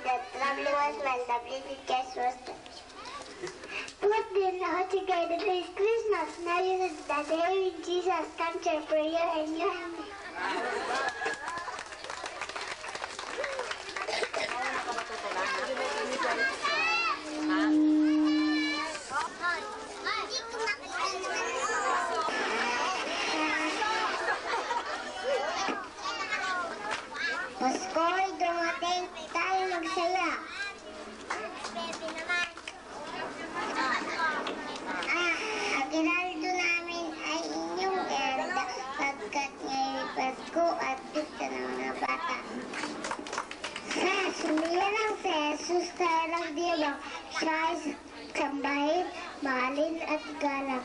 the traveling was when the blessed guest was put in the hot together. It is Christmas. Now you know the day when Jesus comes to for you and you and me. Pasko'y dumating, tayo magsaya. Baby naman. Ang ginaldo namin ay inyong ganda pagkat ngayon Pasko at gusto ng mga bata. Sa sumila lang sa Jesus tayo lang diba, siya ay sambahin, mahalin at galak.